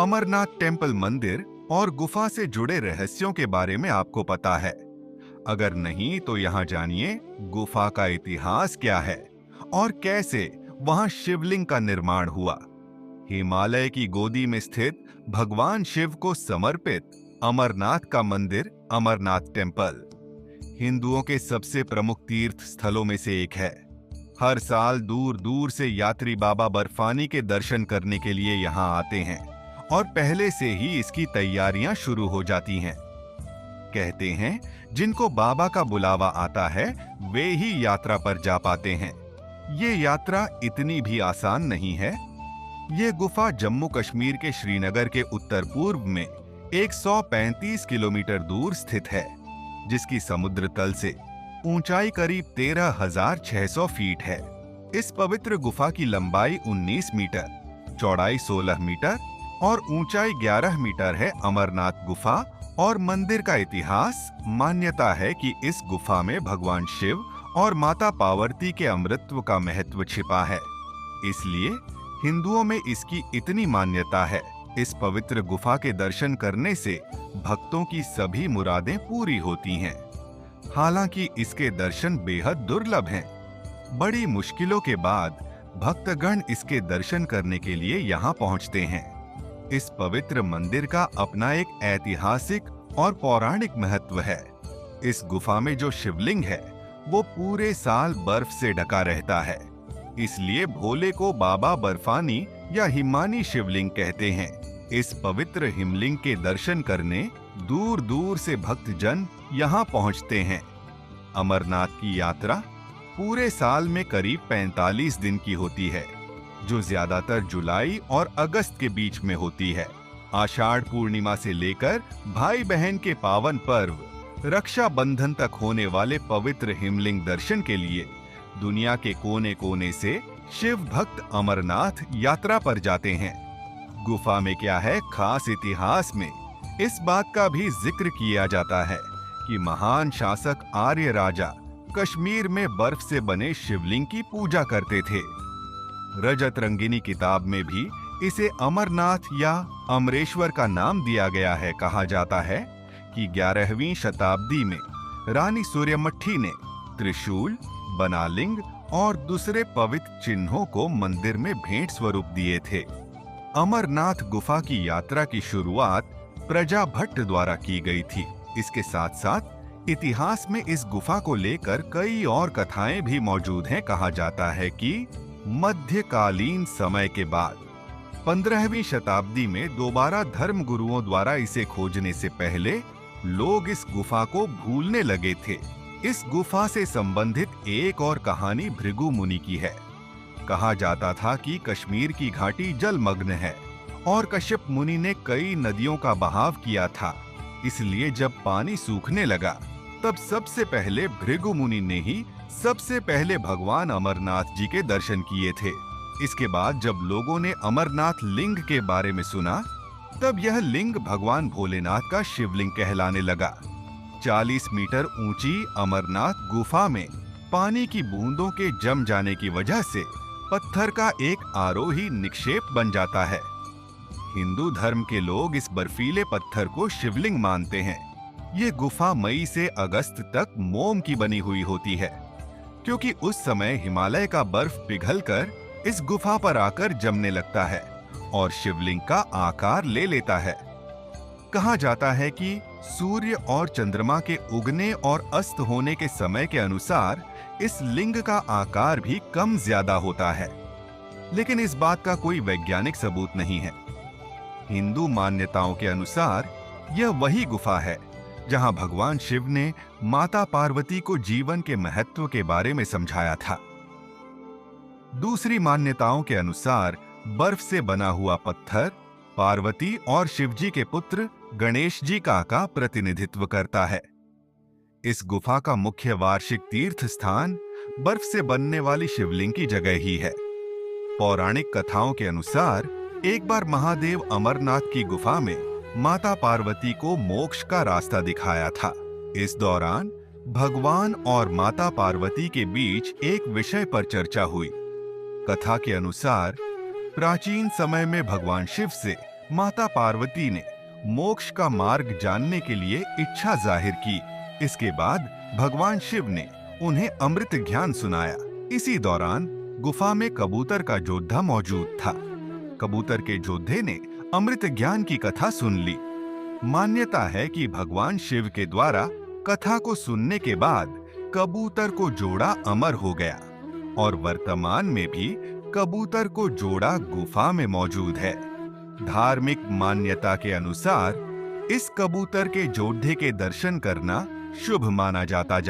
Amarnath temple मंदिर और गुफा से जुड़े रहस्यों के बारे में आपको पता है? अगर नहीं तो यहाँ जानिए गुफा का इतिहास क्या है और कैसे वहाँ शिवलिंग का निर्माण हुआ। हिमालय की गोदी में स्थित भगवान शिव को समर्पित अमरनाथ का मंदिर अमरनाथ टेम्पल हिंदुओं के सबसे प्रमुख तीर्थ स्थलों में से एक है। हर साल दूर दूर से यात्री बाबा बर्फानी के दर्शन करने के लिए यहाँ आते हैं और पहले से ही इसकी तैयारियां शुरू हो जाती हैं। कहते हैं जिनको बाबा का बुलावा आता है वे ही यात्रा पर जा पाते हैं। ये यात्रा इतनी भी आसान नहीं है। ये गुफा जम्मू कश्मीर के श्रीनगर के उत्तर पूर्व में 135 किलोमीटर दूर स्थित है, जिसकी समुद्र तल से ऊंचाई करीब 13,600 फीट है। इस पवित्र गुफा की लंबाई 19 मीटर, चौड़ाई 16 मीटर और ऊंचाई 11 मीटर है। अमरनाथ गुफा और मंदिर का इतिहास मान्यता है कि इस गुफा में भगवान शिव और माता पार्वती के अमृतत्व का महत्व छिपा है, इसलिए हिंदुओं में इसकी इतनी मान्यता है। इस पवित्र गुफा के दर्शन करने से भक्तों की सभी मुरादें पूरी होती हैं। हालांकि इसके दर्शन बेहद दुर्लभ हैं। बड़ी मुश्किलों के बाद भक्तगण इसके दर्शन करने के लिए यहाँ पहुँचते हैं। इस पवित्र मंदिर का अपना एक ऐतिहासिक और पौराणिक महत्व है। इस गुफा में जो शिवलिंग है वो पूरे साल बर्फ से ढका रहता है, इसलिए भोले को बाबा बर्फानी या हिमानी शिवलिंग कहते हैं। इस पवित्र हिमलिंग के दर्शन करने दूर दूर से भक्तजन यहाँ पहुँचते हैं। अमरनाथ की यात्रा पूरे साल में करीब 45 दिन की होती है, जो ज्यादातर जुलाई और अगस्त के बीच में होती है। आषाढ़ पूर्णिमा से लेकर भाई बहन के पावन पर्व रक्षाबंधन तक होने वाले पवित्र हिमलिंग दर्शन के लिए दुनिया के कोने कोने से शिव भक्त अमरनाथ यात्रा पर जाते हैं। गुफा में क्या है खास? इतिहास में इस बात का भी जिक्र किया जाता है कि महान शासक आर्य राजा कश्मीर में बर्फ से बने शिवलिंग की पूजा करते थे। रजत रंगिनी किताब में भी इसे अमरनाथ या अमरेश्वर का नाम दिया गया है। कहा जाता है कि 11वीं शताब्दी में रानी सूर्यमट्ठी ने त्रिशूल, बनालिंग और दूसरे पवित्र चिन्हों को मंदिर में भेंट स्वरूप दिए थे। अमरनाथ गुफा की यात्रा की शुरुआत प्रजा भट्ट द्वारा की गई थी। इसके साथ साथ इतिहास में इस गुफा को लेकर कई और कथाएं भी मौजूद हैं। कहा जाता है कि मध्यकालीन समय के बाद 15वीं शताब्दी में दोबारा धर्म गुरुओं द्वारा इसे खोजने से पहले लोग इस गुफा को भूलने लगे थे। इस गुफा से संबंधित एक और कहानी भृगु मुनि की है। कहा जाता था कि कश्मीर की घाटी जलमग्न है और कश्यप मुनि ने कई नदियों का बहाव किया था, इसलिए जब पानी सूखने लगा तब सबसे पहले भृगु मुनि ने ही सबसे पहले भगवान अमरनाथ जी के दर्शन किए थे। इसके बाद जब लोगों ने अमरनाथ लिंग के बारे में सुना तब यह लिंग भगवान भोलेनाथ का शिवलिंग कहलाने लगा। 40 मीटर ऊंची अमरनाथ गुफा में पानी की बूंदों के जम जाने की वजह से पत्थर का एक आरोही निक्षेप बन जाता है। हिंदू धर्म के लोग इस बर्फीले पत्थर को शिवलिंग मानते हैं। ये गुफा मई से अगस्त तक मोम की बनी हुई होती है, क्योंकि उस समय हिमालय का बर्फ पिघलकर इस गुफा पर आकर जमने लगता है और शिवलिंग का आकार ले लेता है। कहा जाता है कि सूर्य और चंद्रमा के उगने और अस्त होने के समय के अनुसार इस लिंग का आकार भी कम ज्यादा होता है, लेकिन इस बात का कोई वैज्ञानिक सबूत नहीं है। हिंदू मान्यताओं के अनुसार यह वही गुफा है जहां भगवान शिव ने माता पार्वती को जीवन के महत्व के बारे में समझाया था। दूसरी मान्यताओं के अनुसार बर्फ से बना हुआ पत्थर पार्वती और शिवजी के पुत्र गणेश जी का प्रतिनिधित्व करता है। इस गुफा का मुख्य वार्षिक तीर्थ स्थान बर्फ से बनने वाली शिवलिंग की जगह ही है। पौराणिक कथाओं के अनुसार एक बार महादेव अमरनाथ की गुफा में माता पार्वती को मोक्ष का रास्ता दिखाया था। इस दौरान भगवान और माता पार्वती के बीच एक विषय पर चर्चा हुई। कथा के अनुसार प्राचीन समय में भगवान शिव से माता पार्वती ने मोक्ष का मार्ग जानने के लिए इच्छा जाहिर की। इसके बाद भगवान शिव ने उन्हें अमृत ज्ञान सुनाया। इसी दौरान गुफा में कबूतर का योद्धा मौजूद था। कबूतर के योद्धे ने अमृत ज्ञान की कथा सुन ली। मान्यता है कि भगवान शिव के द्वारा कथा को सुनने के बाद कबूतर को जोड़ा अमर हो गया और वर्तमान में भी कबूतर को जोड़ा गुफा में मौजूद है। धार्मिक मान्यता के अनुसार इस कबूतर के जोड़े के दर्शन करना शुभ माना जाता है।